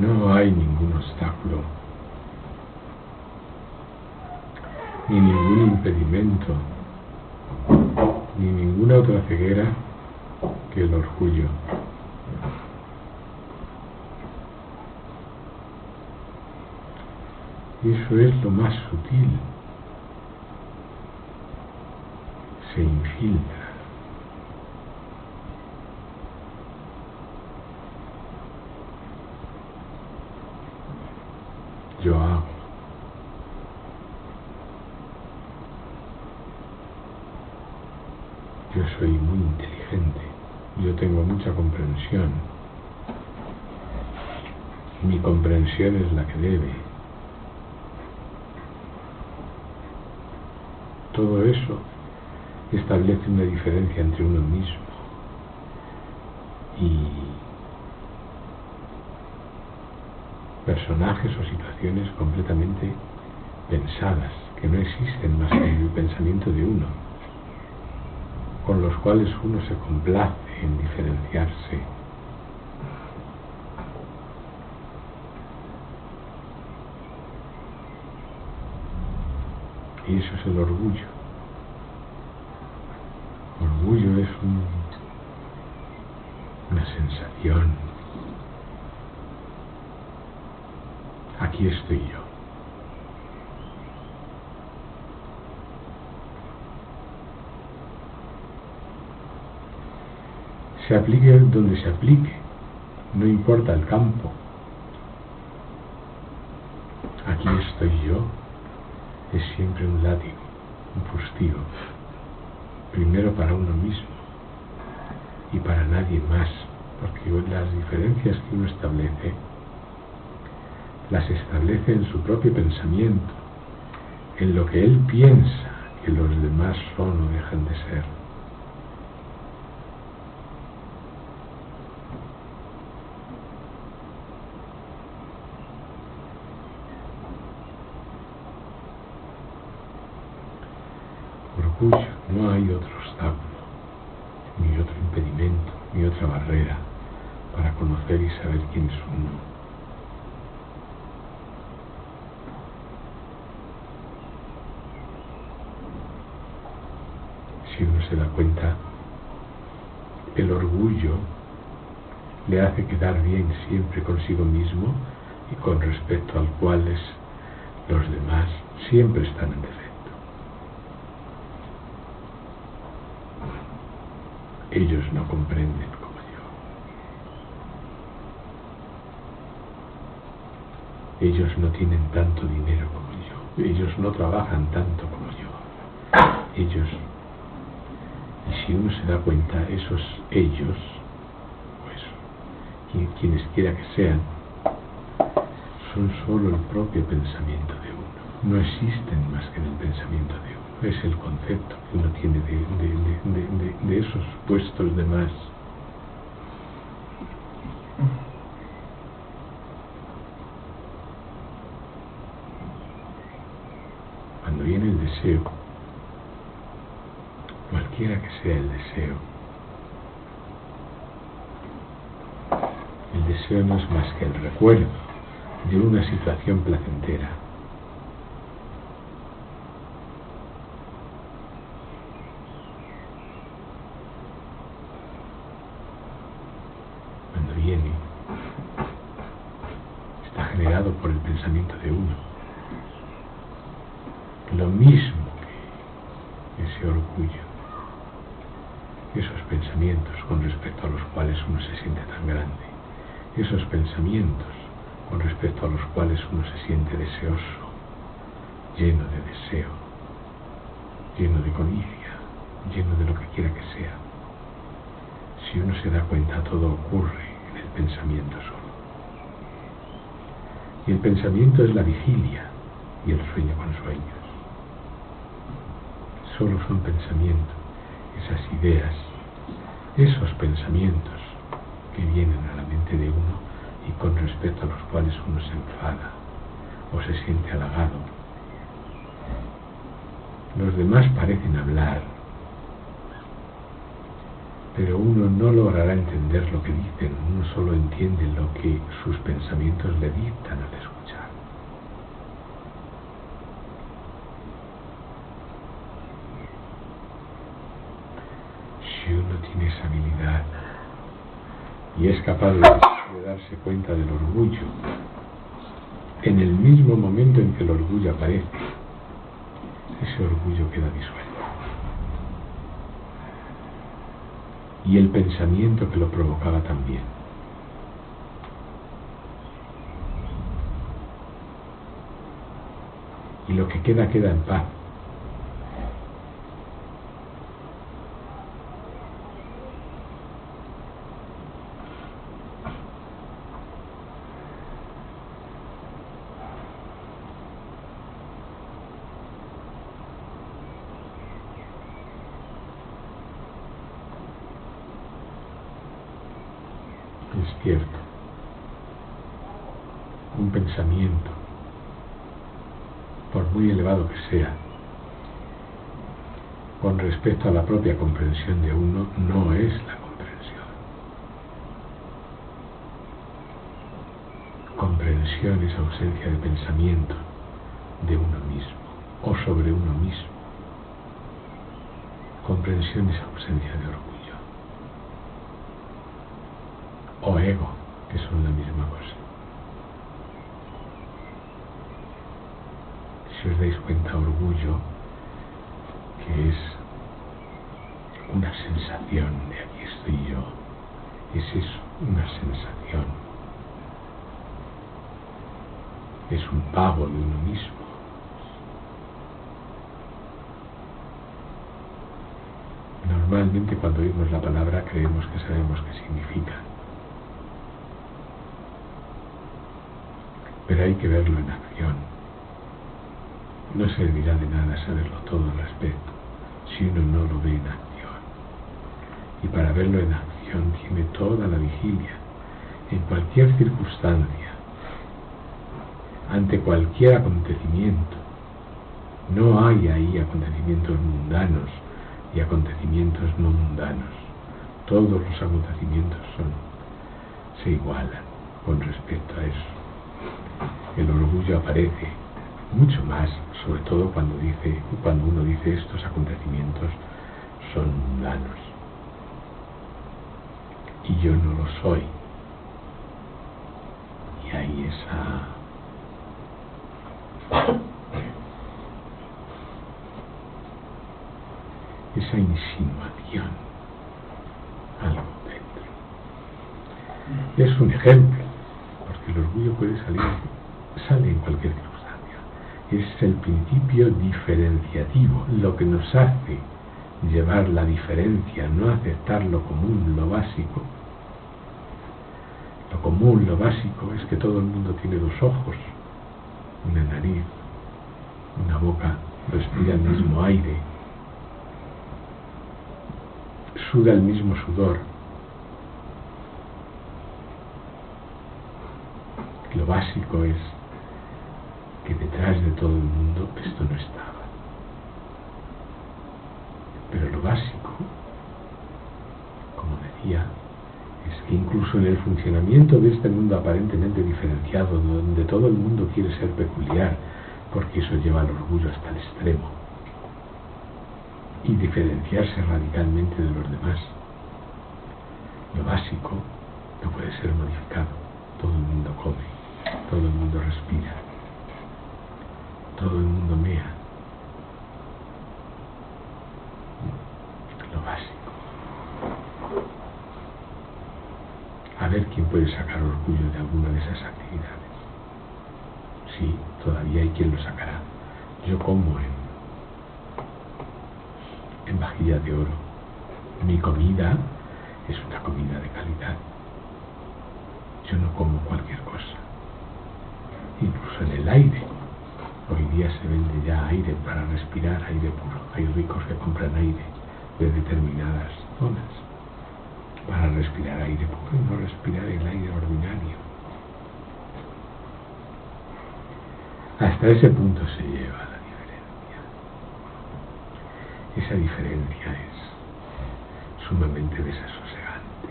No hay ningún obstáculo, ni ningún impedimento, ni ninguna otra ceguera que el orgullo. Y eso es lo más sutil. Se infiltra. Yo hago. Yo soy muy inteligente. Yo tengo mucha comprensión. Mi comprensión es la que debe. Todo eso establece una diferencia entre uno mismo y personajes o situaciones completamente pensadas, que no existen más que en el pensamiento de uno, con los cuales uno se complace en diferenciarse. Y eso es el orgullo. Orgullo es una sensación. Aquí estoy yo. Se aplique donde se aplique, no importa el campo. Aquí estoy yo. Es siempre un látigo, un fustigo, primero para uno mismo y para nadie más, porque las diferencias que uno establece, las establece en su propio pensamiento, en lo que él piensa que los demás son o dejan de ser. Orgullo, no hay otro obstáculo, ni otro impedimento, ni otra barrera para conocer y saber quién es uno. Si uno se da cuenta, el orgullo le hace quedar bien siempre consigo mismo y con respecto al cual los demás siempre están en defecto. Ellos no comprenden como yo. Ellos no tienen tanto dinero como yo. Ellos no trabajan tanto como yo. Ellos, y si uno se da cuenta, esos ellos, pues, quienes quiera que sean, son solo el propio pensamiento de uno. No existen más que en el pensamiento de uno. Es el concepto que uno tiene de esos supuestos demás. Cuando viene el deseo, cualquiera que sea el deseo no es más que el recuerdo de una situación placentera. Está generado por el pensamiento de uno. Lo mismo que ese orgullo, esos pensamientos con respecto a los cuales uno se siente tan grande, esos pensamientos con respecto a los cuales uno se siente deseoso, lleno de deseo, lleno de codicia, lleno de lo que quiera que sea. Si uno se da cuenta, todo ocurre en el pensamiento solo. Y el pensamiento es la vigilia y el sueño con sueños. Solo son pensamientos, esas ideas, esos pensamientos que vienen a la mente de uno y con respecto a los cuales uno se enfada o se siente halagado. Los demás parecen hablar, Pero uno no logrará entender lo que dicen, uno solo entiende lo que sus pensamientos le dictan al escuchar. Si uno tiene esa habilidad y es capaz de darse cuenta del orgullo, en el mismo momento en que el orgullo aparece, ese orgullo queda disuelto. Y el pensamiento que lo provocaba también. Y lo que queda en paz. Es cierto, un pensamiento, por muy elevado que sea, con respecto a la propia comprensión de uno, no es la comprensión. Comprensión es ausencia de pensamiento de uno mismo o sobre uno mismo. Comprensión es ausencia de orgullo o ego, que son la misma cosa. Si os dais cuenta, orgullo, que es una sensación de aquí estoy yo, es eso, una sensación, es un pago de uno mismo. Normalmente cuando oímos la palabra creemos que sabemos qué significa. Pero hay que verlo en acción. No servirá de nada saberlo todo al respecto si uno no lo ve en acción. Y para verlo en acción tiene toda la vigilia, en cualquier circunstancia, ante cualquier acontecimiento. No hay ahí acontecimientos mundanos y acontecimientos no mundanos. Todos los acontecimientos se igualan con respecto a eso. El orgullo aparece mucho más, sobre todo cuando uno dice estos acontecimientos son mundanos y yo no lo soy. Y hay esa insinuación, algo dentro. Es un ejemplo, porque el orgullo sale en cualquier circunstancia. Es el principio diferenciativo, lo que nos hace llevar la diferencia, no aceptar lo común, lo básico. Lo común, lo básico es que todo el mundo tiene dos ojos, una nariz, una boca, respira el mismo aire, suda el mismo sudor. Lo básico es que detrás de todo el mundo esto no estaba. Pero lo básico, como decía, es que incluso en el funcionamiento de este mundo aparentemente diferenciado, donde todo el mundo quiere ser peculiar, porque eso lleva al orgullo hasta el extremo, y diferenciarse radicalmente de los demás, lo básico no puede ser modificado. Todo el mundo come, todo el mundo respira, todo el mundo mea. Lo básico. A ver quién puede sacar orgullo de alguna de esas actividades. Sí, todavía hay quien lo sacará. Yo como en vajilla de oro. Mi comida es una comida de calidad. Yo no como cualquier cosa. Incluso en el aire. Hoy día se vende ya aire para respirar, aire puro. Hay ricos que compran aire de determinadas zonas para respirar aire puro y no respirar el aire ordinario. Hasta ese punto se lleva la diferencia. Esa diferencia es sumamente desasosegante,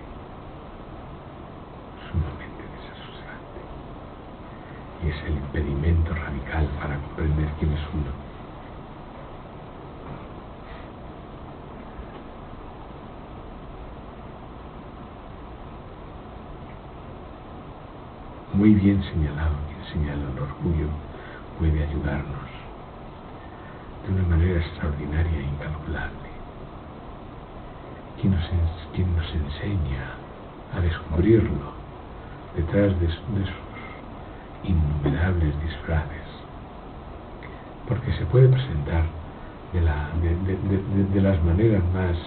sumamente desasosegante. Y es el impedimento radical para comprender quién es uno. Muy bien señalado, quien señala el orgullo puede ayudarnos de una manera extraordinaria e incalculable. Quien nos enseña a descubrirlo detrás de sus innumerables disfraces, porque se puede presentar de las maneras más,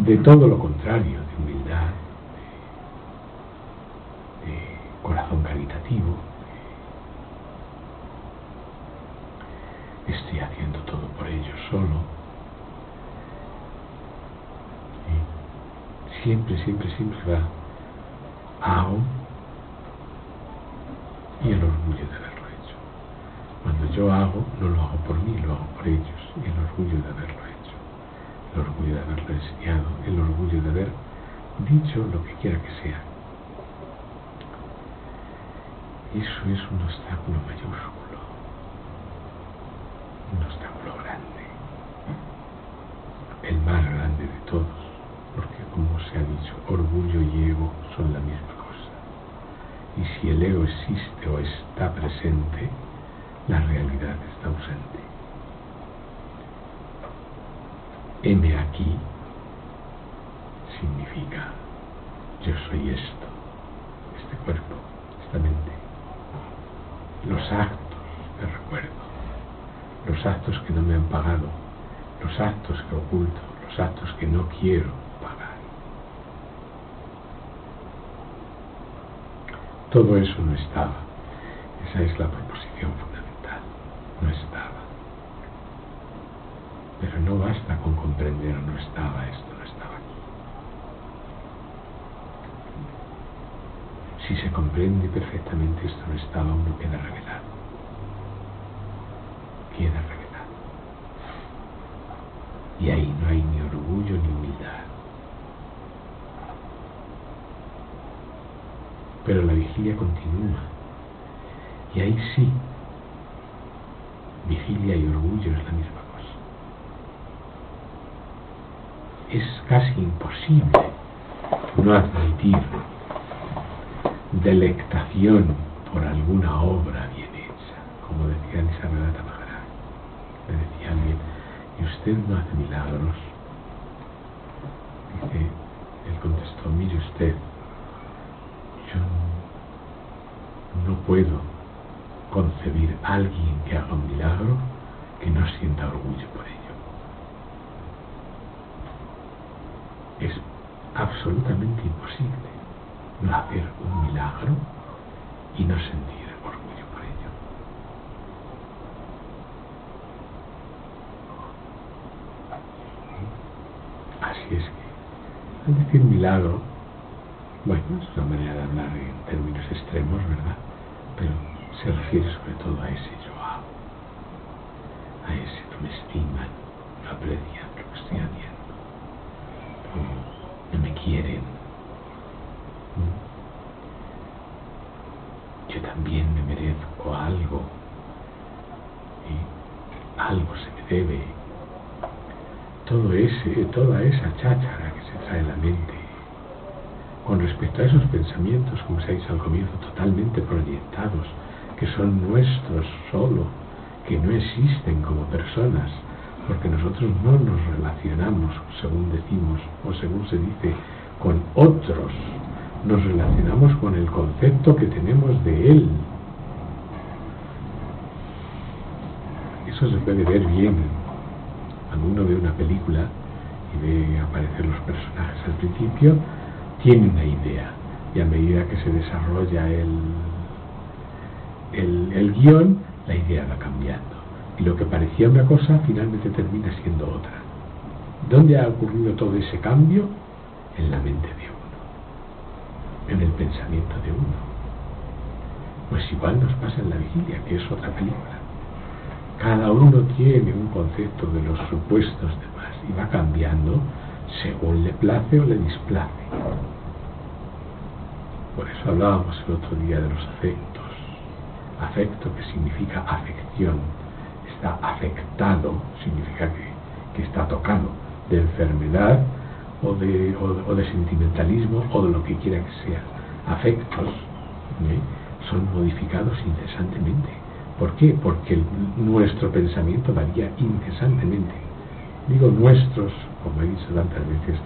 de todo lo contrario, de humildad, de corazón caritativo. Estoy haciendo todo por ellos solo. Y siempre va hago y el orgullo de haberlo hecho. Cuando yo hago, no lo hago por mí, lo hago por ellos. Y el orgullo de haberlo hecho, el orgullo de haberlo enseñado, el orgullo de haber dicho lo que quiera que sea. Eso es un obstáculo mayúsculo, un obstáculo grande, el más grande de todos, porque como se ha dicho, orgullo y ego son la misma cosa. Y si el ego existe o está presente, la realidad está ausente. Heme aquí significa yo soy esto, este cuerpo, esta mente. Los actos que recuerdo, los actos que no me han pagado, los actos que oculto, los actos que no quiero pagar. Todo eso no estaba. Esa es la proposición fundamental. No estaba. Pero no basta con comprender no estaba esto, no estaba aquí. Si se comprende perfectamente esto no estaba, uno queda revelado. Queda revelado. Y ahí no hay ni orgullo ni humildad. Pero la vigilia continúa. Y ahí sí, vigilia y orgullo es la misma cosa. Es casi imposible no admitir delectación por alguna obra bien hecha, como decía Nisargadatta Maharaj. Le decía alguien, ¿y usted no hace milagros? Dice, él contestó, mire usted, yo no puedo concebir a alguien que haga un milagro que no sienta orgullo por ello. Es absolutamente imposible no hacer un milagro y no sentir orgullo por ello. Así es que, al decir milagro, bueno, es una manera de hablar en términos extremos, ¿verdad? Pero se refiere sobre todo a ese yo hago, a ese no me estiman, no aprecian lo que estoy haciendo, no me quieren. Yo también me merezco algo y algo se me debe. Toda esa cháchara que se trae a la mente con respecto a esos pensamientos, como se ha dicho al comienzo, totalmente proyectados, que son nuestros solo, que no existen como personas, porque nosotros no nos relacionamos, según decimos, o según se dice, con otros. Nos relacionamos con el concepto que tenemos de él. Eso se puede ver bien cuando uno ve una película y ve aparecer los personajes al principio, tiene una idea, y a medida que se desarrolla el guión, la idea va cambiando, y lo que parecía una cosa finalmente termina siendo otra. ¿Dónde ha ocurrido todo ese cambio? En la mente de uno, en el pensamiento de uno. Pues igual nos pasa en la vigilia, que es otra película. Cada uno tiene un concepto de los supuestos demás, y va cambiando según le place o le displace. Por eso hablábamos el otro día de los afectos. Afecto, que significa afección, está afectado, significa que está tocado, de enfermedad o de sentimentalismo o de lo que quiera que sea. Afectos son modificados incesantemente. ¿Por qué? Porque nuestro pensamiento varía incesantemente. Digo nuestros, como he dicho tantas veces,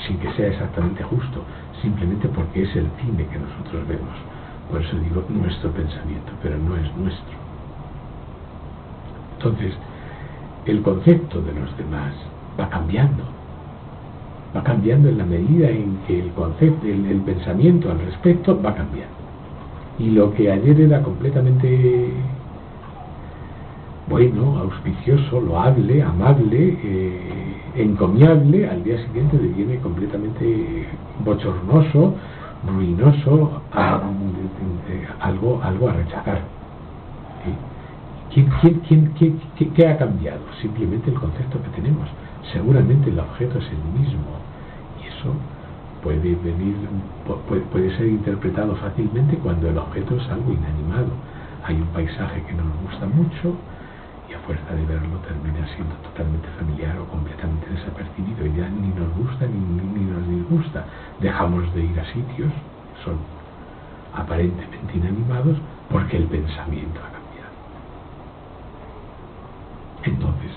sin que sea exactamente justo, simplemente porque es el cine que nosotros vemos. Por eso digo nuestro pensamiento, pero no es nuestro. Entonces, el concepto de los demás va cambiando en la medida en que el concepto, el pensamiento al respecto va cambiando. Y lo que ayer era completamente bueno, auspicioso, loable, amable, encomiable, al día siguiente deviene completamente bochornoso, ruinoso, algo a rechazar. ¿Qué ha cambiado? Simplemente el concepto que tenemos. Seguramente el objeto es el mismo, y eso puede ser interpretado fácilmente cuando el objeto es algo inanimado. Hay un paisaje que no nos gusta mucho y a fuerza de verlo termina siendo totalmente familiar o completamente desapercibido, y ya ni nos gusta ni nos disgusta. Dejamos de ir a sitios que son aparentemente inanimados porque el pensamiento ha cambiado. Entonces,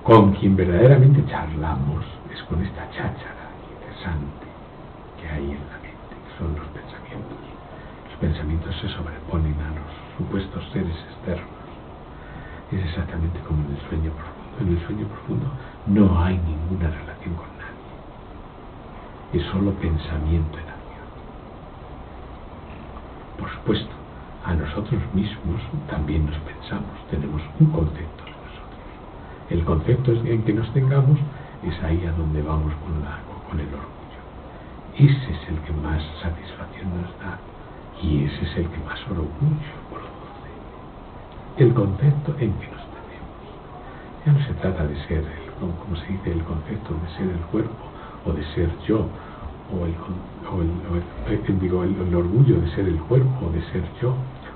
con quien verdaderamente charlamos es con esta cháchara incesante que hay en la mente, que son los pensamientos. Los pensamientos se sobreponen a los supuestos seres externos. Es exactamente como en el sueño profundo. En el sueño profundo no hay ninguna relación con nadie. Es solo pensamiento en acción. Por supuesto, a nosotros mismos también nos pensamos, tenemos un concepto de nosotros. El concepto en que nos tengamos es ahí a donde vamos con el orgullo. Ese es el que más satisfacción nos da, y ese es el que más orgullo produce. El concepto en que nos tenemos. Ya no se trata de ser, como se dice, el concepto de ser el cuerpo o de ser yo, o el orgullo de ser el cuerpo o de ser yo,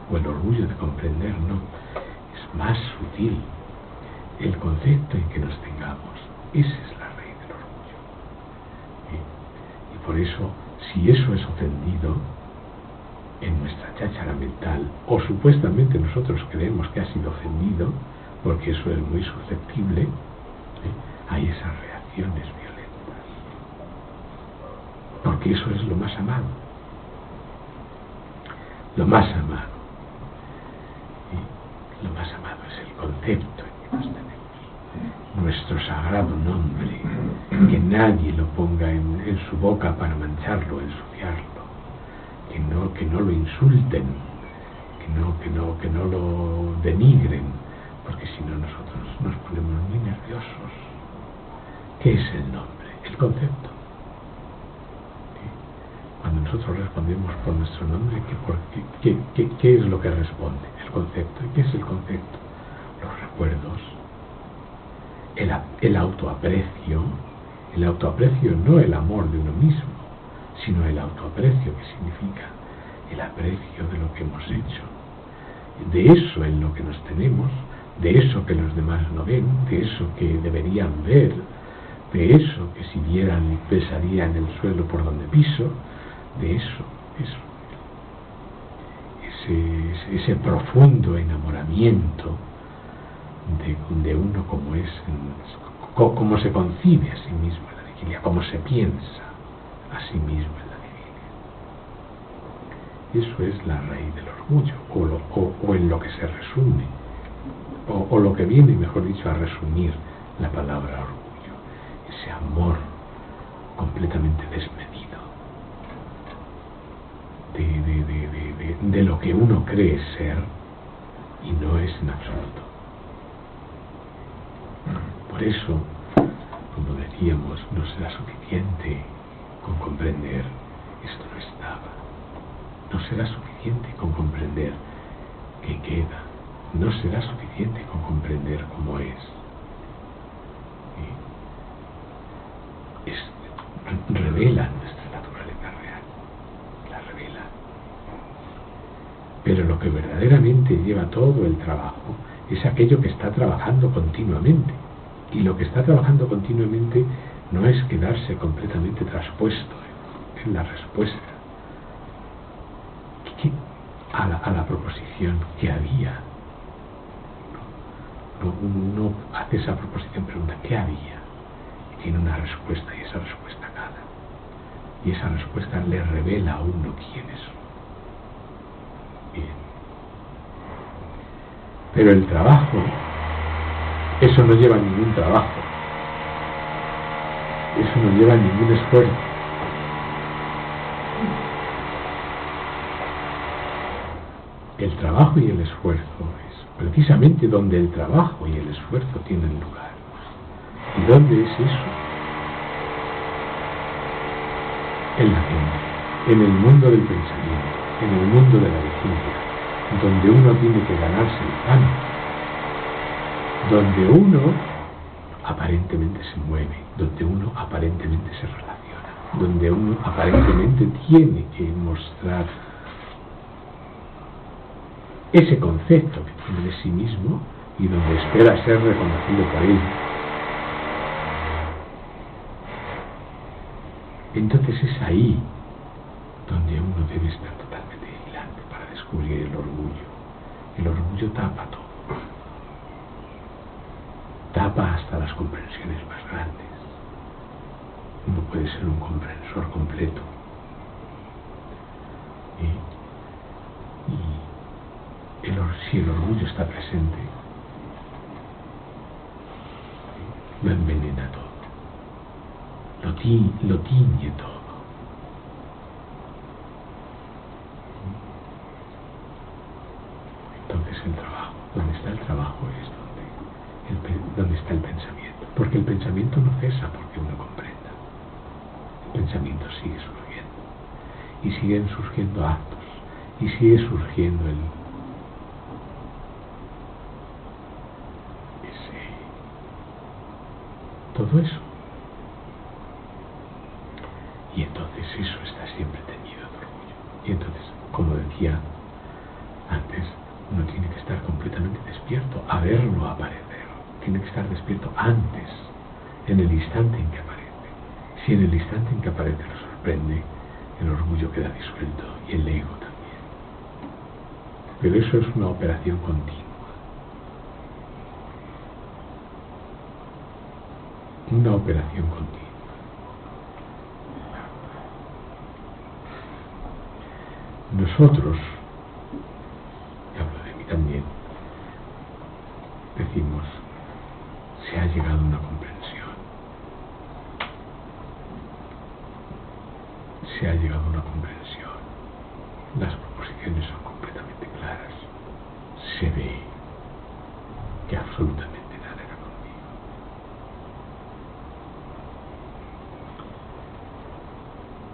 o el orgullo de comprender, no. Es más sutil. El concepto en que nos tengamos, esa es la raíz del orgullo. Y por eso, si eso es ofendido en nuestra cháchara mental, o supuestamente nosotros creemos que ha sido ofendido, porque eso es muy susceptible, hay esas reacciones violentas. Porque eso es lo más amado. Lo más amado. Lo más amado es el concepto en que nos tenemos. Nuestro sagrado nombre, que nadie lo ponga en su boca para mancharlo, ensuciarlo. Que no lo insulten, que no lo denigren, porque si no nosotros nos ponemos muy nerviosos. ¿Qué es el nombre? El concepto. Cuando nosotros respondemos por nuestro nombre, ¿qué es lo que responde? El concepto. ¿Y qué es el concepto? Los recuerdos, el autoaprecio, no el amor de uno mismo, sino el autoaprecio, que significa el aprecio de lo que hemos hecho, de eso en lo que nos tenemos, de eso que los demás no ven, de eso que deberían ver, de eso que si vieran pesaría en el suelo por donde piso, de eso, ese profundo enamoramiento de uno como es, como se concibe a sí mismo en la vigilia, como se piensa a sí mismo en la vigilia. Eso es la raíz del orgullo, o en lo que se resume, o lo que viene, mejor dicho, a resumir la palabra orgullo, ese amor completamente desmedido de lo que uno cree ser y no es en absoluto. Por eso, como decíamos, no será suficiente con comprender esto no estaba. No será suficiente con comprender que queda. No será suficiente con comprender cómo es. revela nuestra naturaleza real, la revela. Pero lo que verdaderamente lleva todo el trabajo es aquello que está trabajando continuamente. Y lo que está trabajando continuamente no es quedarse completamente traspuesto en la respuesta a la proposición que había. Uno hace esa proposición, pregunta ¿qué había? Y tiene una respuesta, y esa respuesta gana. Y esa respuesta le revela a uno quién es. Bien. Pero el trabajo, eso no lleva ningún trabajo. Eso no lleva ningún esfuerzo. El trabajo y el esfuerzo es precisamente donde el trabajo y el esfuerzo tienen lugar. ¿Y dónde es eso? En la mente, en el mundo del pensamiento, en el mundo de la vigilia, donde uno tiene que ganarse el pan, donde uno aparentemente se mueve, donde uno aparentemente se relaciona, donde uno aparentemente tiene que mostrar ese concepto que tiene de sí mismo y donde espera ser reconocido por él. Entonces es ahí donde uno debe estar totalmente vigilante para descubrir el orgullo. El orgullo tapa todo. Tapa hasta las comprensiones más grandes. Uno puede ser un comprensor completo. Si el orgullo está presente, lo envenena todo, lo tiñe todo. Entonces el trabajo, donde está el trabajo es donde está el pensamiento, porque el pensamiento no cesa porque uno comprenda. El pensamiento sigue surgiendo, y siguen surgiendo actos, y sigue surgiendo todo eso. Y entonces eso está siempre teñido de orgullo. Y entonces, como decía antes, uno tiene que estar completamente despierto a verlo aparecer. Tiene que estar despierto antes, en el instante en que aparece. Si en el instante en que aparece lo sorprende, el orgullo queda disuelto y el ego también. Pero eso es una operación continua. Una operación continua. Nosotros, y hablo de mí también, decimos, se ha llegado a una comprensión. Se ha llegado a una comprensión. Las proposiciones son completamente claras. Se ve que absolutamente nada era conmigo.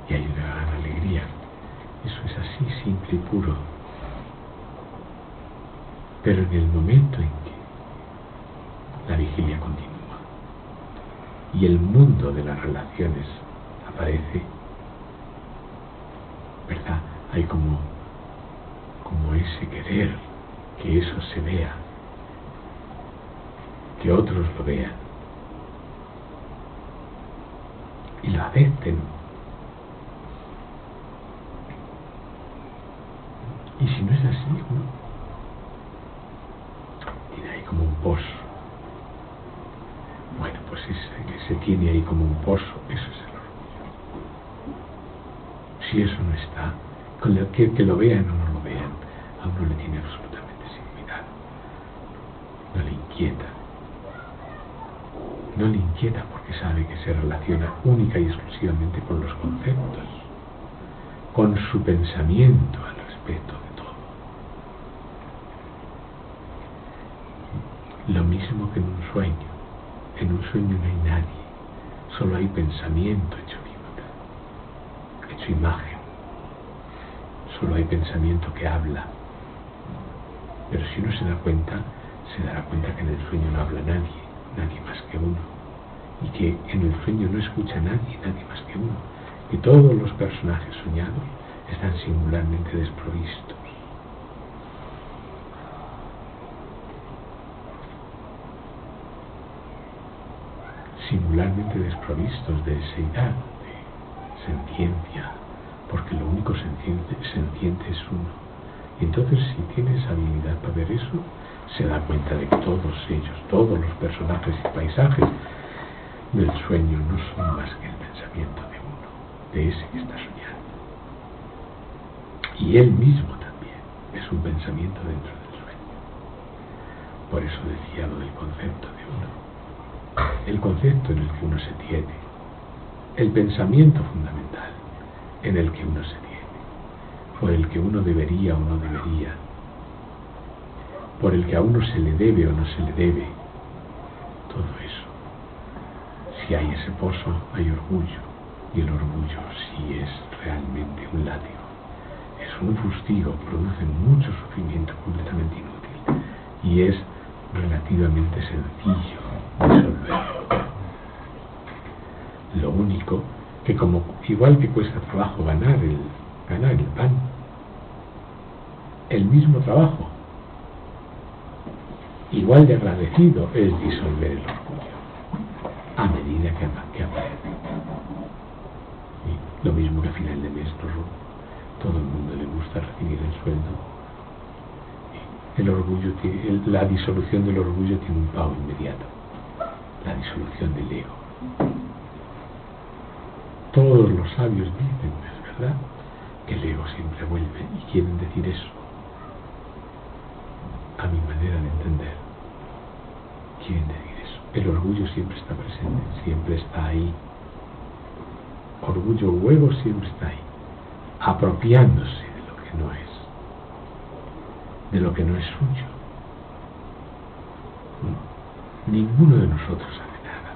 Y hay una gran alegría. Eso es así, simple y puro. Pero en el momento en que la vigilia continúa y el mundo de las relaciones aparece, ¿verdad? Hay como ese querer que eso se vea, que otros lo vean y lo acepten. Y si no es así, uno tiene ahí como un pozo. Bueno, pues ese tiene ahí como un pozo, eso es el orgullo. Si eso no está, que lo vean o no lo vean, a uno le tiene absolutamente sin cuidado. No le inquieta. No le inquieta porque sabe que se relaciona única y exclusivamente con los conceptos, con su pensamiento al respecto de todo. Lo mismo que en un sueño. En un sueño no hay nadie, solo hay pensamiento hecho figura, hecho imagen. Solo hay pensamiento que habla. Pero si uno se da cuenta, se dará cuenta que en el sueño no habla nadie más que uno. y que en el sueño no escucha a nadie más que uno, que todos los personajes soñados están singularmente desprovistos. Singularmente desprovistos de deseidad, de senciencia, porque lo único senciente es uno. Y entonces, si tiene esa habilidad para ver eso, se da cuenta de que todos ellos, todos los personajes y paisajes del sueño no son más que el pensamiento de uno, de ese que está soñando. Y él mismo también es un pensamiento dentro del sueño. Por eso decía lo del concepto de uno. El concepto en el que uno se tiene, el pensamiento fundamental en el que uno se tiene, por el que uno debería o no debería, por el que a uno se le debe o no se le debe, todo eso. Si hay ese pozo, hay orgullo, y el orgullo sí es realmente un látigo, es un fustigo, produce mucho sufrimiento completamente inútil, y es relativamente sencillo disolverlo. Lo único que, como igual que cuesta trabajo ganar el pan, el mismo trabajo, igual de agradecido, es disolver el orgullo a medida que aparece. Y lo mismo que a final de mes todo el mundo le gusta recibir el sueldo. El orgullo, la disolución del orgullo tiene un pago inmediato, la disolución del ego. Todos los sabios dicen, es verdad, que el ego siempre vuelve, y quieren decir eso, a mi manera de entender, quieren decir eso. El orgullo siempre está presente, siempre está ahí. Orgullo o ego siempre está ahí, apropiándose de lo que no es, de lo que no es suyo. Ninguno de nosotros hace nada.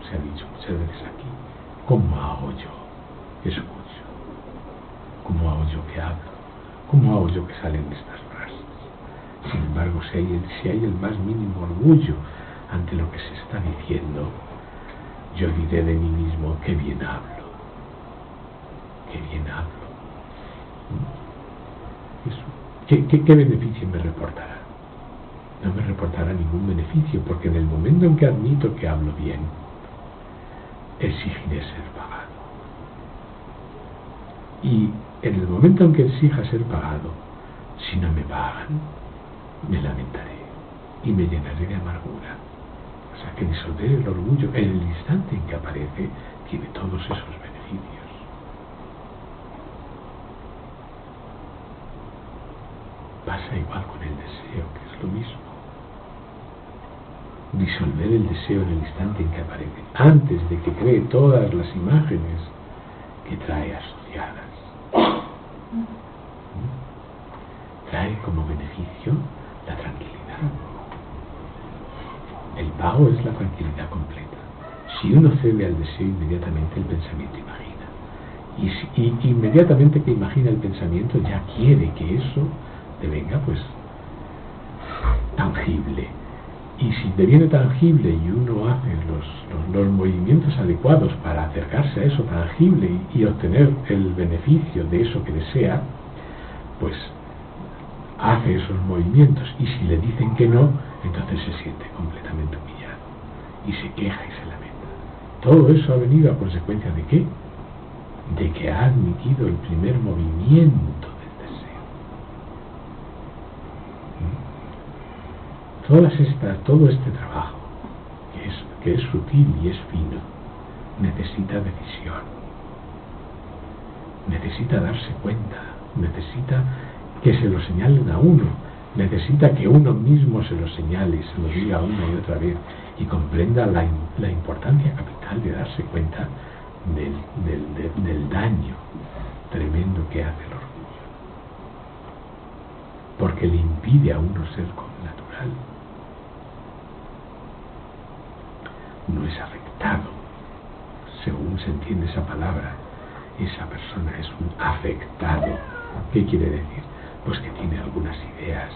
Se ha dicho muchas veces aquí. ¿Cómo hago yo que escucho? ¿Cómo hago yo que hablo? ¿Cómo hago yo que salen estas frases? Sin embargo, si hay el más mínimo orgullo ante lo que se está diciendo, yo diré de mí mismo: qué bien hablo, qué bien hablo. ¿Qué beneficio me reportará? No me reportará ningún beneficio, porque en el momento en que admito que hablo bien, exigiré ser pagado. Y en el momento en que exija ser pagado, si no me pagan, me lamentaré y me llenaré de amargura. O sea que disolver el orgullo en el instante en que aparece tiene todos esos beneficios. Pasa igual con el deseo, que es lo mismo. Disolver el deseo en el instante en que aparece, antes de que cree todas las imágenes que trae asociadas. Trae como beneficio la tranquilidad. El pago es la tranquilidad completa. Si uno cede al deseo, inmediatamente el pensamiento imagina. Y inmediatamente que imagina el pensamiento, ya quiere que eso devenga pues tangible. Y si deviene tangible y uno hace los movimientos adecuados para acercarse a eso tangible y obtener el beneficio de eso que desea, pues hace esos movimientos. Y si le dicen que no, entonces se siente completamente humillado y se queja y se lamenta. Todo eso ha venido a consecuencia ¿de qué? De que ha admitido el primer movimiento del deseo. Todo este trabajo, que es sutil y es fino, necesita decisión, necesita darse cuenta, necesita que se lo señalen a uno, necesita que uno mismo se lo señale y se lo diga una y otra vez y comprenda la importancia capital de darse cuenta del daño tremendo que hace el orgullo, porque le impide a uno ser natural. Uno es afectado, según se entiende esa palabra. Esa persona es un afectado. ¿Qué quiere decir? Pues que tiene algunas ideas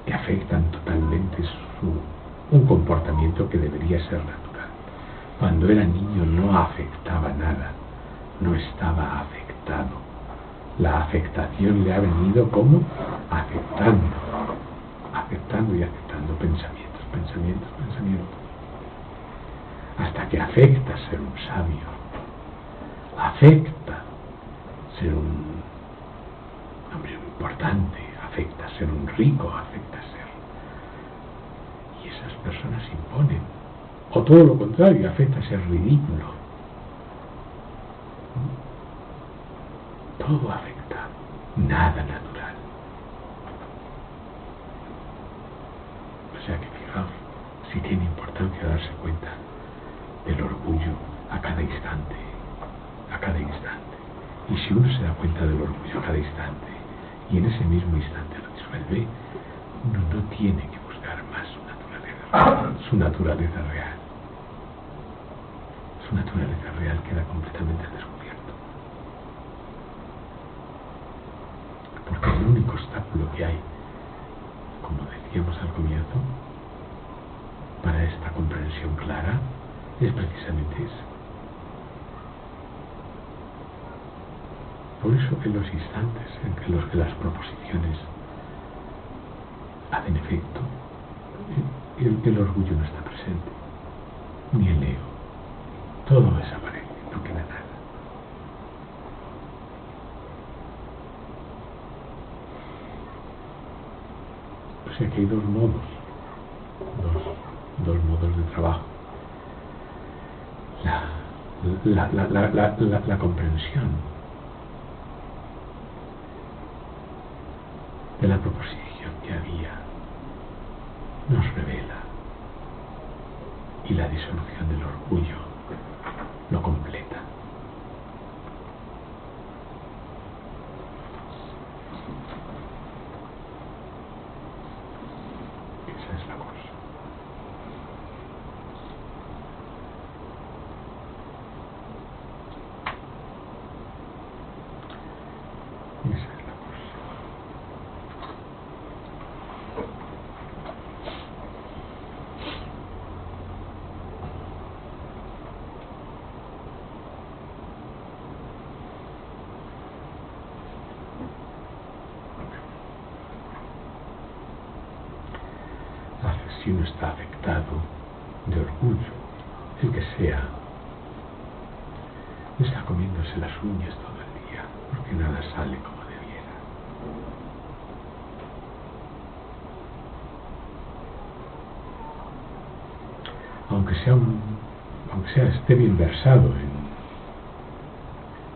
que afectan totalmente un comportamiento que debería ser natural. Cuando era niño no afectaba nada, no estaba afectado. La afectación le ha venido como afectando y afectando pensamientos, hasta que afecta ser un sabio, afecta ser un hombre importante, afecta ser un rico, afecta ser. Y esas personas imponen, o todo lo contrario, afecta ser ridículo. Todo afecta, nada natural. O sea que fijaos, si tiene importancia darse cuenta del orgullo a cada instante. Y si uno se da cuenta del orgullo a cada instante, y en ese mismo instante lo disuelve, uno no tiene que buscar más su naturaleza real. Su naturaleza real queda completamente descubierto. Porque el único obstáculo que hay, como decíamos al comienzo, para esta comprensión clara, es precisamente eso. Por eso en los instantes en los que las proposiciones hacen efecto, el orgullo no está presente, ni el ego. Todo desaparece, no queda nada. O sea que hay dos modos de trabajo. La comprensión de la proposición que había nos revela, y la disolución del orgullo lo completa. Esa es la cosa. Esa es la cosa. Si uno está afectado de orgullo, el que sea, está comiéndose las uñas todo el día, porque nada sale como debiera. Aunque esté bien versado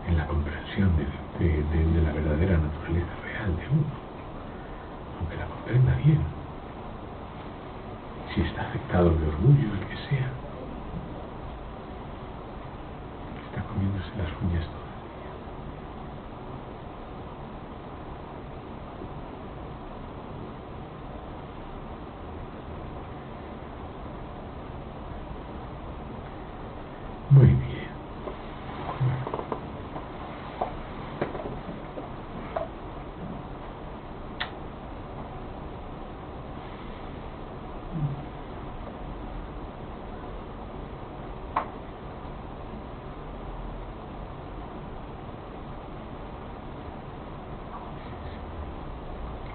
en la comprensión de la verdadera naturaleza real de uno, aunque la comprenda bien, si está afectado de orgullo, el que sea, está comiéndose las uñas todo el día. Muy bien.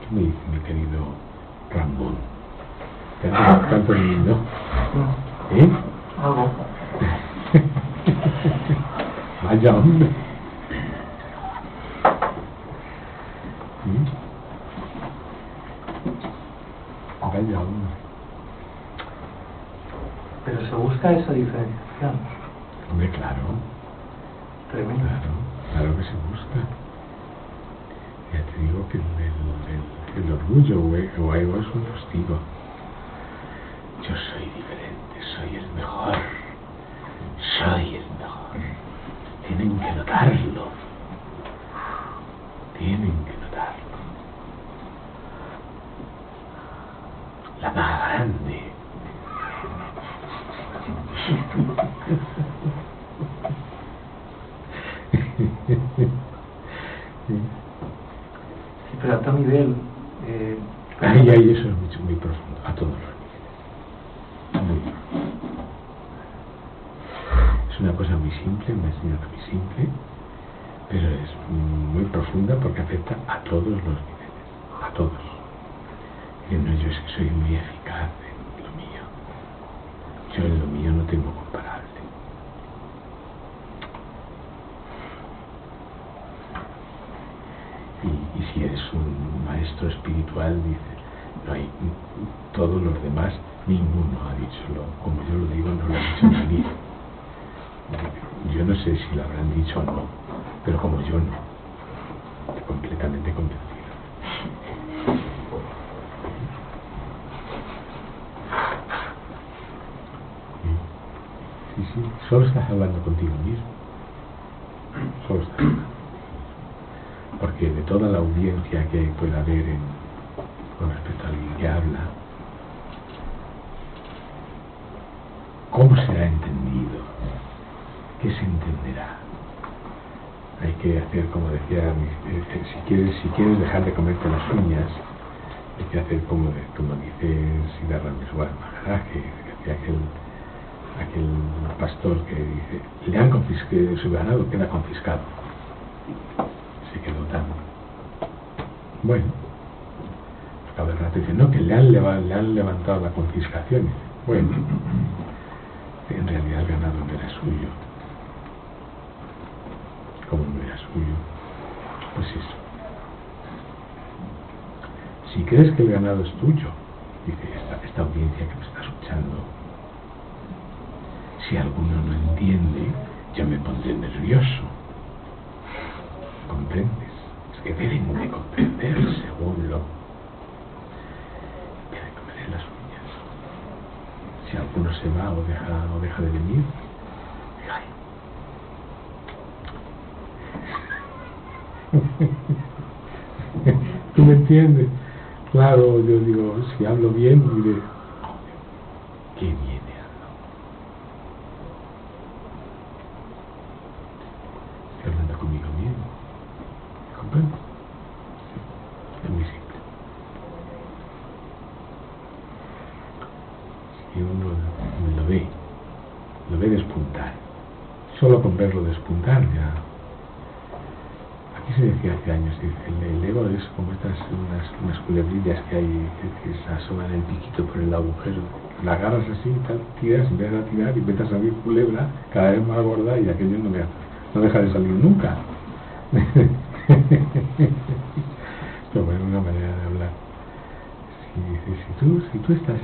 ¿Qué me dice mi querido Ramón? ¿Tanto lindo? ¿Eh? Algo. Vaya hombre. Vaya hombre. Pero se busca esa diferenciación. Hombre, claro. Tremendo. Claro que se busca. Ya te digo que el orgullo o ego es un postigo. Yo soy diferente, soy el mejor. Soy el mejor. Tienen que notarlo. Tienen que notarlo. La más grande. Sí, pero a tal nivel. Ay, eso es muy profundo, a todos los niveles. Muy profundo. cosa muy simple, una enseñanza muy simple, pero es muy profunda porque afecta a todos los niveles, a todos. Y no, yo es que soy muy eficaz en lo mío. Yo en lo mío no tengo comparable. Y si eres un maestro espiritual, dice, no hay, todos los demás, ninguno ha dicho como yo lo digo, no lo ha dicho nadie. Yo no sé si lo habrán dicho o no, pero como yo no, completamente convencido. Sí, solo estás hablando contigo mismo. Solo estás hablando. Porque de toda la audiencia que pueda haber con respecto a alguien que habla, ¿cómo será entendido? ¿Qué se entenderá? Hay que hacer, como decía, si quieres dejar de comerte las uñas, hay que hacer como dice Siddhartha Maharaj, que decía aquel pastor que dice, le han confiscado, su ganado queda confiscado. Se quedó tan bueno. Cada rato dice, no, que le han levantado la confiscación. Bueno, en realidad el ganado no era suyo. Como no era suyo, pues eso. Si crees que el ganado es tuyo, dice esta audiencia que me está escuchando, si alguno no entiende, yo me pondré nervioso. ¿Comprendes? Es que deben de comprender según lo que de comer las uñas. Si alguno se va o deja de venir, ay. ¿Tú me entiendes? Claro, yo digo, si hablo bien, diré, qué bien hablo. Estoy hablando conmigo bien. ¿Comprendes? Es muy simple. Si uno lo ve despuntar, solo con verlo despuntar ya. Aquí se decía hace años, el ego es como unas culebrillas que hay que se asoman el piquito por el agujero, la agarras así y tal, tiras, empiezas a tirar y empiezas a salir culebra cada vez más gorda y aquello no deja de salir nunca. Pero bueno, una manera de hablar. Si tú estás,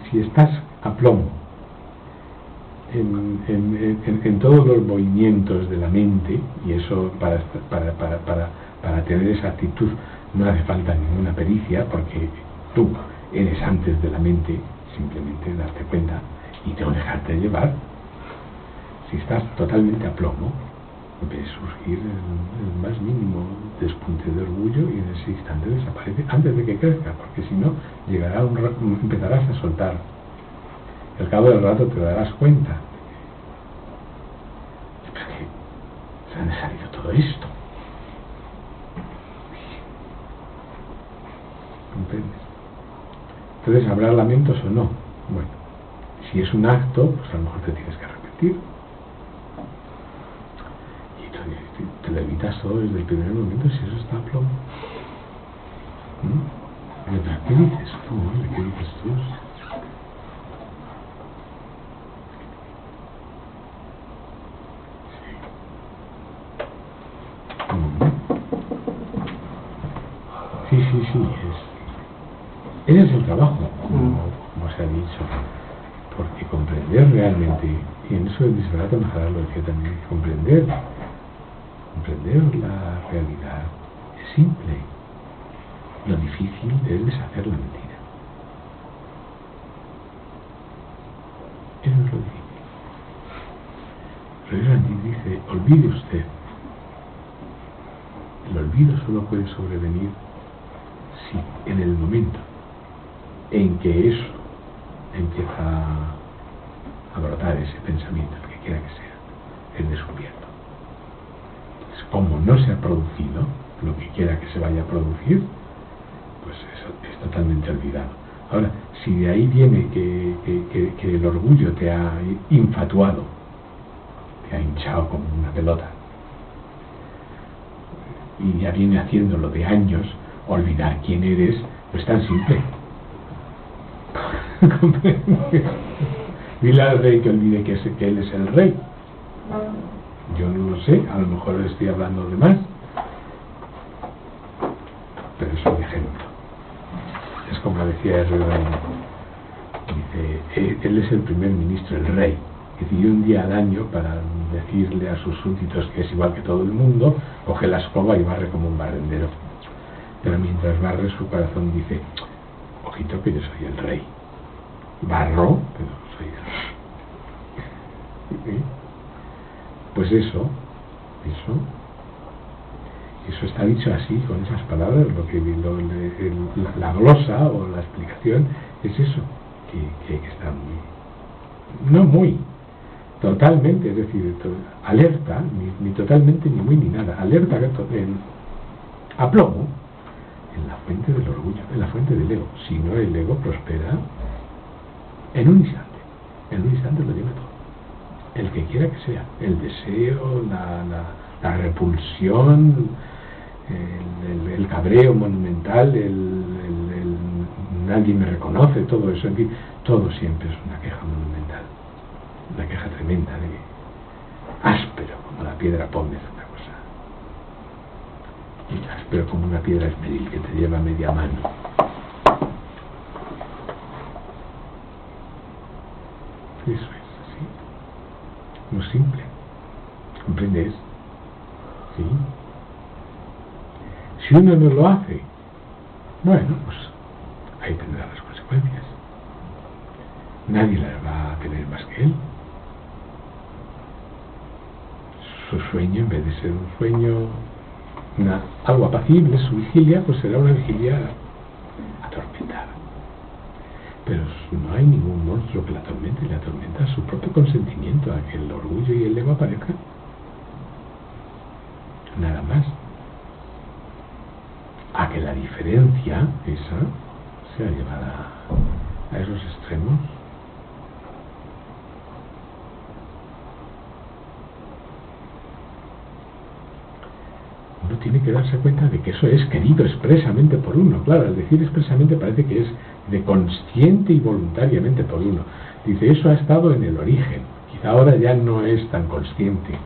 si estás a plomo en todos los movimientos de la mente, y eso para tener esa actitud no hace falta ninguna pericia, porque tú eres antes de la mente, simplemente darte cuenta y no dejarte llevar. Si estás totalmente a plomo, ves surgir el más mínimo despunte de orgullo y en ese instante desaparece antes de que crezca, porque si no, llegará empezarás a soltar. Al cabo del rato te darás cuenta de que se ha salido todo esto. ¿Comprendes? Entonces, ¿habrá lamentos o no? Bueno, si es un acto, pues a lo mejor te tienes que arrepentir. Te lo evitas todo desde el primer momento si eso está a plomo. ¿Qué dices tú? ¿Qué dices tú? Sí, ese es el trabajo, como se ha dicho, porque comprender realmente, y en eso el Siddhartha Maharaj lo decía también, comprender la realidad es simple, lo difícil es deshacer la mentira. Eso es lo difícil. Pero Ranjit dice, olvide usted. El olvido solo puede sobrevenir si en el momento en que eso empieza a brotar ese pensamiento, el que quiera que sea, es descubierto. Entonces, como no se ha producido lo que quiera que se vaya a producir, pues eso es totalmente olvidado. Ahora, si de ahí viene que el orgullo te ha infatuado, te ha hinchado como una pelota, y ya viene haciéndolo de años, olvidar quién eres no es tan simple. Dile al rey que olvide que él es el rey. Yo no lo sé, a lo mejor estoy hablando de más, pero es un ejemplo. Es como decía Erdogan, dice, él es el primer ministro, el rey, que y un día al año, para decirle a sus súbditos que es igual que todo el mundo, coge la escoba y barre como un barrendero. Pero mientras barre, su corazón dice, ojito que yo soy el rey. Barro, pero soy el rey. Pues eso está dicho así, con esas palabras. La glosa o la explicación es eso, que está totalmente, es decir, alerta, ni totalmente, ni muy, ni nada, alerta a plomo en la fuente del orgullo, en la fuente del ego. Si no, el ego prospera en un instante lo lleva todo. El que quiera que sea, el deseo, la repulsión, el cabreo monumental, nadie me reconoce, todo eso, en fin, todo siempre es una queja monumental, una queja tremenda, áspero como la piedra pómez, una cosa, y áspero como una piedra esmeril que te lleva media mano. Eso es así, muy simple, ¿comprendes? ¿Sí? Si uno no lo hace, bueno, pues ahí tendrá las consecuencias. Nadie las va a tener más que él. Su sueño, en vez de ser un sueño, algo apacible, su vigilia, pues será una vigilia atormentada. Pero no hay ningún monstruo que la atormente, le atormenta su propio consentimiento a que el orgullo y el ego aparezcan. Nada más. A que la diferencia esa sea llevada a esos extremos. Uno tiene que darse cuenta de que eso es querido expresamente por uno. Claro, al decir expresamente parece que es de consciente y voluntariamente por uno. Dice, eso ha estado en el origen. Quizá ahora ya no es tan consciente.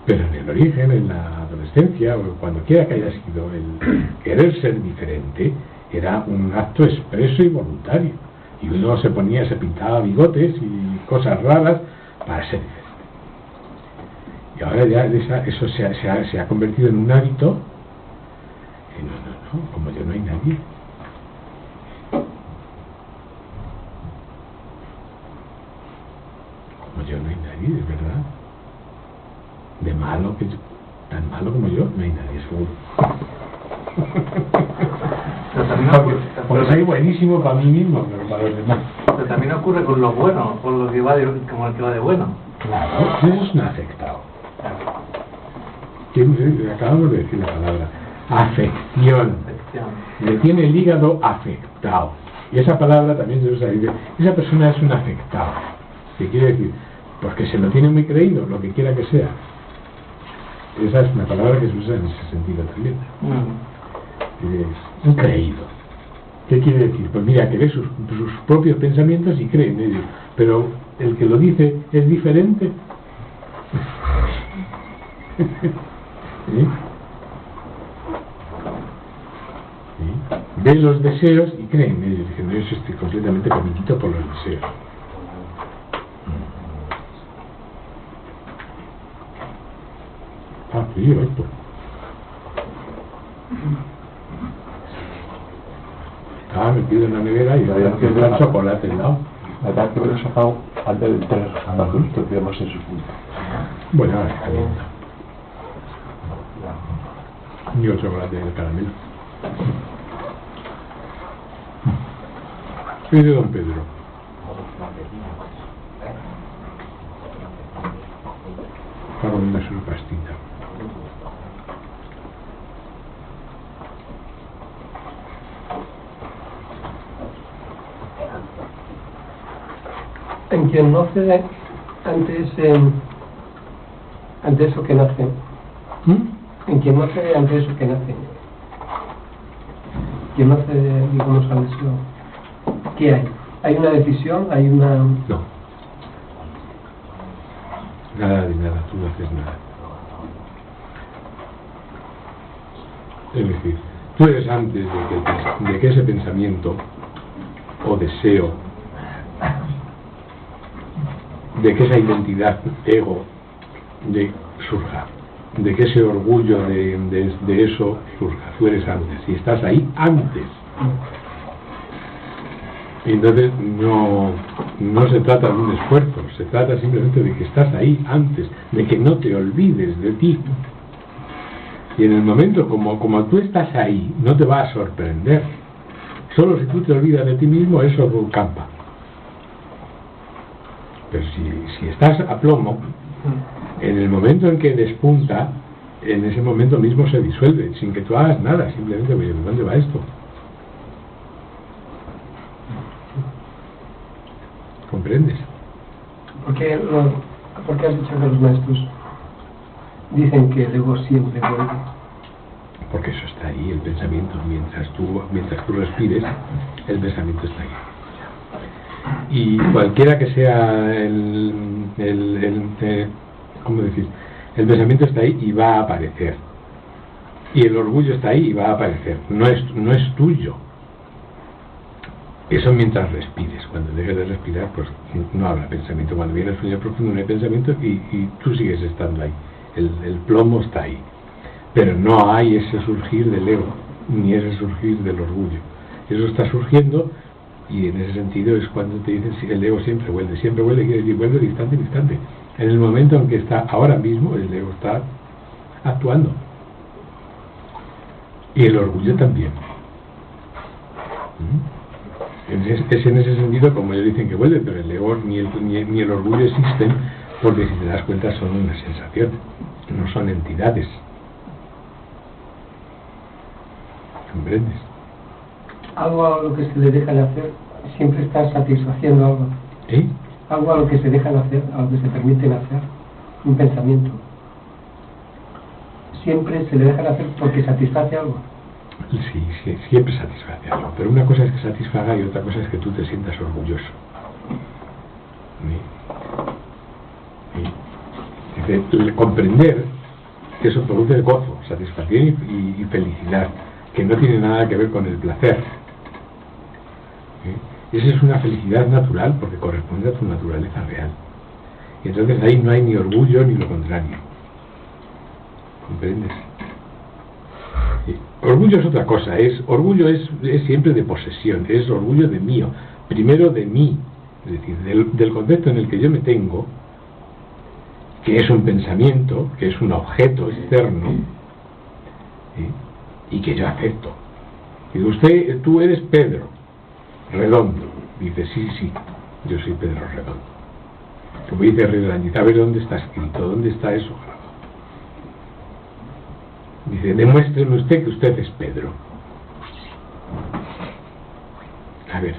Pero en el origen, en la adolescencia, o cuando quiera que haya sido, el querer ser diferente era un acto expreso y voluntario. Y uno se pintaba bigotes y cosas raras para ser diferente. Y ahora ya eso se ha convertido en un hábito. Y no, como yo no hay nadie. Como yo no hay nadie, de verdad. De malo, tan malo como yo, no hay nadie, seguro. Pero también porque soy buenísimo para mí mismo, pero para los demás. Pero también ocurre con lo bueno, con lo que va como el que va de bueno. Claro, eso es un afectado. Acabamos de decir la palabra afección. Le tiene el hígado afectado. Y esa palabra también se usa. Esa persona es un afectado. ¿Qué quiere decir? Pues que se lo tiene muy creído, lo que quiera que sea. Esa es una palabra que se usa en ese sentido también. Es un creído. ¿Qué quiere decir? Pues mira, que ve sus propios pensamientos y cree en ellos. Pero el que lo dice es diferente. ¿Sí? ¿Sí? Ve los deseos y cree en ellos, diciendo, yo estoy completamente comido por los deseos. Ah, sí, esto. Estaba metido en la nevera y había que dar chocolate al lado. La verdad que hubiera sacado antes del 3 adultos, digamos, en su punto. Bueno, ahora está caliente. Y el chocolate de caramelo. Y de don Pedro. Está comiéndose una pastita. quien no cede ante eso que nace, en quien no cede ante eso que nace, quien no cede, digamos, al deseo, ¿qué hay? ¿Hay una decisión? ¿Hay una...? No. Nada de nada, tú no haces nada. Es decir, tú eres antes de que ese pensamiento o deseo, de que esa identidad, ego, surja, de que ese orgullo de eso surja. Tú eres antes y estás ahí antes. Y entonces no se trata de un esfuerzo, se trata simplemente de que estás ahí antes, de que no te olvides de ti. Y en el momento como tú estás ahí, no te va a sorprender. Solo si tú te olvidas de ti mismo, eso campa. Pero si estás a plomo, en el momento en que despunta, en ese momento mismo se disuelve, sin que tú hagas nada, simplemente, oye, ¿dónde va esto? ¿Comprendes? ¿Por qué has dicho que los maestros dicen que el ego siempre vuelve? Porque eso está ahí, el pensamiento, mientras tú respires, el pensamiento está ahí. Y cualquiera que sea ¿cómo decir? El pensamiento está ahí y va a aparecer. Y el orgullo está ahí y va a aparecer. No es tuyo. Eso mientras respires. Cuando dejes de respirar, pues no habrá pensamiento. Cuando viene el sueño profundo no hay pensamiento y tú sigues estando ahí. El plomo está ahí. Pero no hay ese surgir del ego, ni ese surgir del orgullo. Eso está surgiendo y en ese sentido es cuando te dicen que el ego siempre vuelve, quiere decir vuelve de instante en instante. En el momento en que está ahora mismo, el ego está actuando. Y el orgullo también. Es en ese sentido como ellos dicen que vuelve, pero el ego ni el orgullo existen, porque si te das cuenta son una sensación, no son entidades. ¿Comprendes? Algo a lo que se le deja de hacer siempre está satisfaciendo algo. ¿Eh? Algo a lo que se dejan hacer, a lo que se permiten hacer, un pensamiento. Siempre se le dejan hacer porque satisface algo. Sí, siempre satisface algo. Pero una cosa es que satisfaga y otra cosa es que tú te sientas orgulloso. ¿Sí? Comprender que eso produce gozo, satisfacción y felicidad, que no tiene nada que ver con el placer. ¿Sí? Esa es una felicidad natural porque corresponde a tu naturaleza real. Y entonces ahí no hay ni orgullo ni lo contrario. ¿Comprendes? ¿Sí? Orgullo es otra cosa. Orgullo es siempre de posesión, es orgullo de mío. Primero de mí, es decir, del concepto en el que yo me tengo, que es un pensamiento, que es un objeto externo, ¿sí? Y que yo acepto. Y tú eres Pedro Redondo. Dice, sí, yo soy Pedro Redondo. Como dice Redondo, a ver dónde está escrito, dónde está eso grabado. Dice, demuéstreme usted que usted es Pedro. A ver.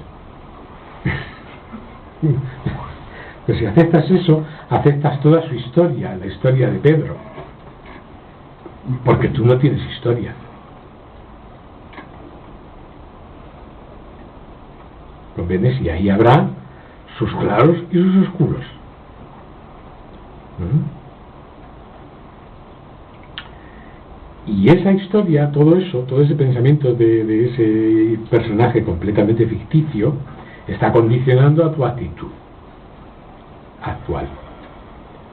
Pues si aceptas eso, aceptas toda su historia, la historia de Pedro. Porque tú no tienes historia. ¿Comprendes? Y ahí habrá sus claros y sus oscuros. Y esa historia, todo eso, todo ese pensamiento de ese personaje completamente ficticio, está condicionando a tu actitud actual.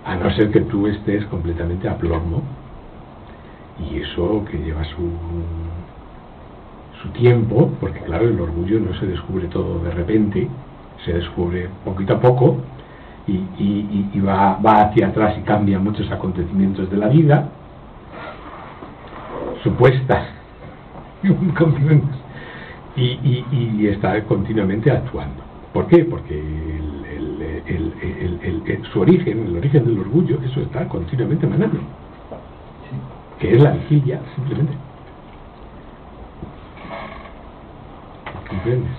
A no ser que tú estés completamente a plomo, y eso que lleva su tiempo, porque claro, el orgullo no se descubre todo de repente, se descubre poquito a poco y va hacia atrás y cambia muchos acontecimientos de la vida supuestas y está continuamente actuando. ¿Por qué? Porque su origen, el origen del orgullo, eso está continuamente emanando, que es la vigilia, simplemente. ¿Comprendes?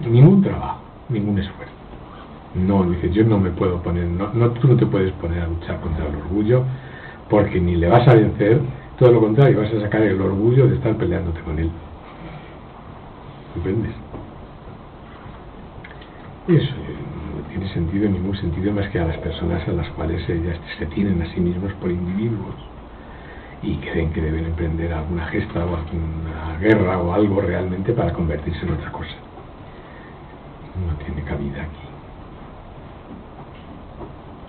ningún trabajo, ningún esfuerzo. No, dice, yo no me puedo poner, tú no te puedes poner a luchar contra el orgullo, porque ni le vas a vencer, todo lo contrario, vas a sacar el orgullo de estar peleándote con él. ¿Comprendes? Eso no tiene sentido, ningún sentido, más que a las personas a las cuales ellas se tienen a sí mismos por individuos y creen que deben emprender alguna gesta o alguna guerra o algo realmente para convertirse en otra cosa. No tiene cabida aquí.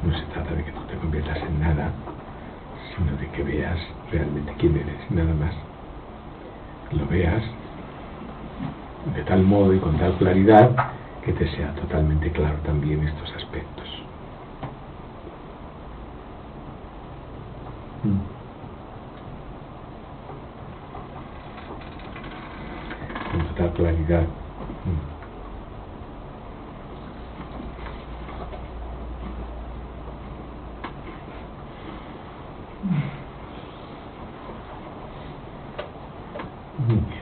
No se trata de que tú te conviertas en nada, sino de que veas realmente quién eres, nada más. Lo veas de tal modo y con tal claridad que te sea totalmente claro también estos aspectos. Con total claridad. Muy bien.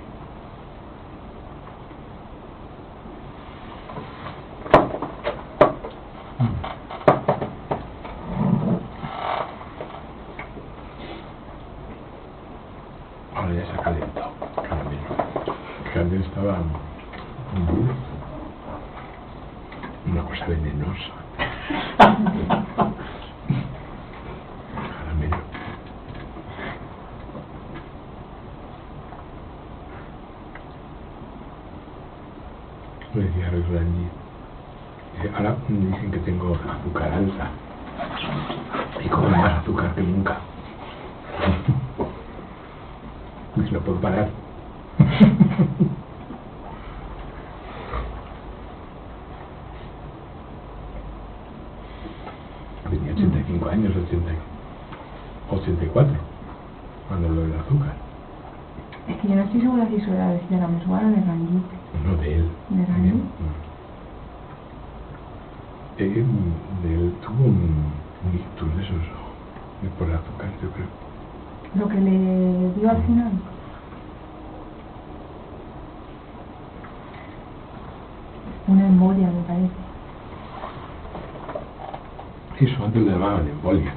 Ahora ya se ha calentado, caramelo. Que antes estaba una cosa venenosa. Caramelo. Lo decía Roland. Ahora dicen que tengo azúcar alta y como más azúcar que nunca. No puedo parar. Tenía 85 años, 84, cuando lo del azúcar. Es que yo no estoy segura si eso era de Ramiswara o de Ranjit. No, de él. ¿De Ranjit? Él tuvo un ictus de esos, por azúcar, yo creo. Lo que le dio al final. Una embolia, me parece. Eso antes le llamaban embolia.